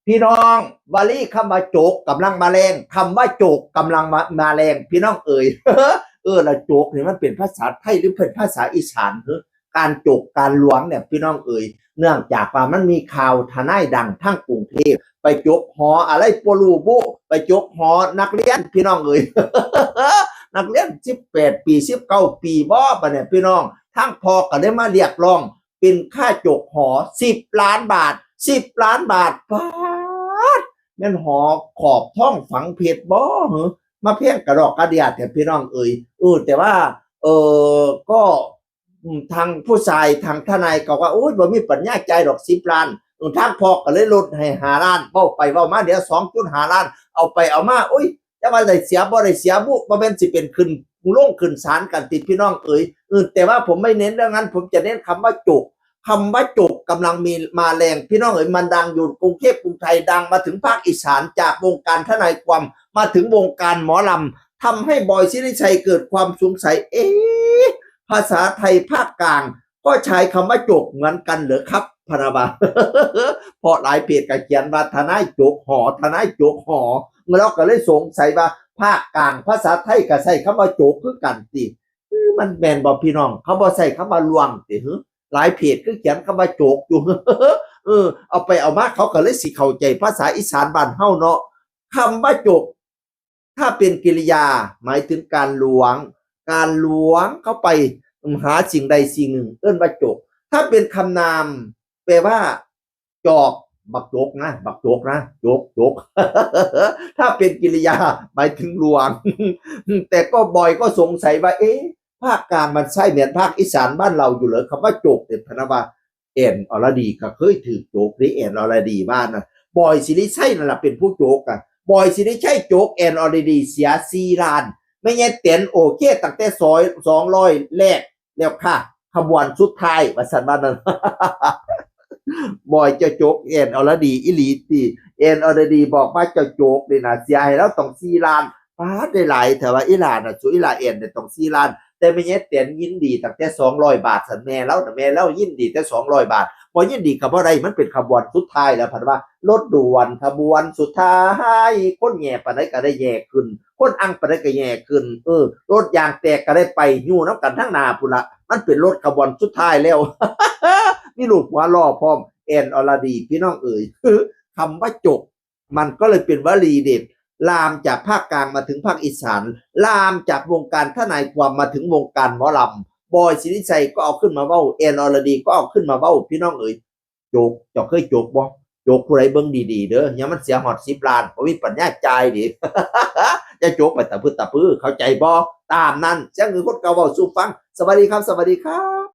พี่น้องวลีคำว่าโจกกำลังมาแรงคำว่าโจกกำลังมาแรงพี่น้องเอ๋ย แล้วโจกเนี่ยมันเป็นภาษาไทยหรือเป็นภาษาอีสานการโจกการหลวงเนี่ยพี่น้องเอ๋ยเนื่องจากว่ามันมีข่าวทนายดังทั้งกรุงเทพไปโจกหออะไรปลูบุไปโจกหอนักเรียนพี่น้องเอ๋ย นักเรียน18 ปี19 ปีบ่ปะเนี่ยพี่น้องทั้งพอก็ได้มาเรียกร้องเป็นค่าโจกหอ10 ล้านบาท10 ล้านบาทป้าดแม่นหอขอบท้องฝังเพชรบ่เหรอมาเพียงกระดอกกระเดียดแต่พี่น้องเอ่ยแต่ว่าก็ทางผู้ชายทางทนายก็ว่าโอ้ยบ่มีปัญญาใจดอก10 ล้านทางพ่อก็เลยลดให้5 ล้านเว้าไปเว้ามาเดี๋ยว2.5 ล้านเอาไปเอามาโอ้ยจะว่าได้เสียบ่ได้เสียบุบ่แม่นสิเป็นขึ้นลงขึ้นศาลกันติดพี่น้องเอ่ยแต่ว่าผมไม่เน้นเรื่องนั้นผมจะเน้นคำว่าโจกคำว่าโจกกำลังมีมาแรงพี่น้องเอ๋ยมันดังอยู่กรุงเทพกรุงไทยดังมาถึงภาคอีสานจากวงการทนายความมาถึงวงการหมอลำทำให้บอยศิริชัยเกิดความสงสัยภาษาไทยภาคกลางก็ใช้คำว่าโจกเหมือนกันเหรอครับพนาบา เพราะหลายเพจก็เขียนว่าทนายโจกหอทนายโจกหอเราก็เลยสงสัยว่าภาคกลางภาษาไทยก็ใช้คำว่าโจกคือกันติมันแมนบ่พี่น้องเขาบ่ใช้คำว่าลวงติหลายเพจก็เขียนคำว่าโจกอยู่ เอาไปเอามาเขาก็เลยสิเข้าใจภาษาอีสานบ้านเฮาเนาะคำว่าโจกถ้าเป็นกริยาหมายถึงการหลวงเข้าไปหาสิ่งใดสิ่งหนึ่งเอิ้นว่าโจกถ้าเป็นคำนามแปลว่าจอกบักโจกนะบักโจกนะโจก ถ้าเป็นกริยาหมายถึงหลวง แต่ก็บ่อยก็สงสัยว่าภาคกลางมันใช่เหมือนภาคอีสานบ้านเราอยู่เหรอคำว่าโจกเด็ดพนะว่าแอนอรดีก็เคยถือโจกนี่แอนอรดีบ้านนะบอยสิริชัยนั่นแหละเป็นผู้โจกอ่ะบอยสิริชัยโจกแอนอรดีเสีย4 ล้านไม่งั้นเต็นโอเคตั้งแต่200แรกแล้วค่ะขบวนสุดท้ายว่าสันบ้านนั้น บอยเจ้าโจกแอนอรดีอิลีตีแอนอรดีบอกว่าเจ้าโจกนี่นะเสียให้แล้วต้อง4 ล้านป้าได้หลายแต่ว่าอีหลานน่ะสุอีหลาแอนเนี่ยต้อง4 ล้านแต่ไม่ใช่เตียนยินดีตั้งแต่200 บาทสันแม่แล้วนะแม่แล้วยินดีแต่200 บาทพอยินดีกับอะไรมันเป็นขบวนสุดท้ายแล้วพันว่ารถด่วนขบวนสุดท้ายคนแย่ปานใดก็ได้แย่ขึ้นคนอังปานใดก็แย่ขึ้นรถยางแตกก็ได้ไปอยู่น้ำกันทั้งนาพุ่นละมันเป็นรถขบวนสุดท้ายแล้ว มีลูกหัวล่อพร้อมแอนอรดีพี่น้องเอ๋ย คำว่าจกมันก็เลยเป็นวลีเด็ดลามจากภาคกลางมาถึงภาคอีสานลามจากวงการทนายความมาถึงวงการหมอลำบอยศิริชัยก็เอาขึ้นมาเว้าแอนอรดีก็เอาขึ้นมาเว้าพี่น้องเอ๋ยโจกเจ้าเคยโจกบ่โจกผู้ใดเบิ่งดีๆเด้ออย่ามันเสียหอด10 ล้านบ่มีปัญญาจ่ายดิ จะโจกไปตะพื้นเข้าใจบ่ตามนั้นเสียงคือคนเก่าเว้าสู่ฟังสวัสดีครับสวัสดีครับ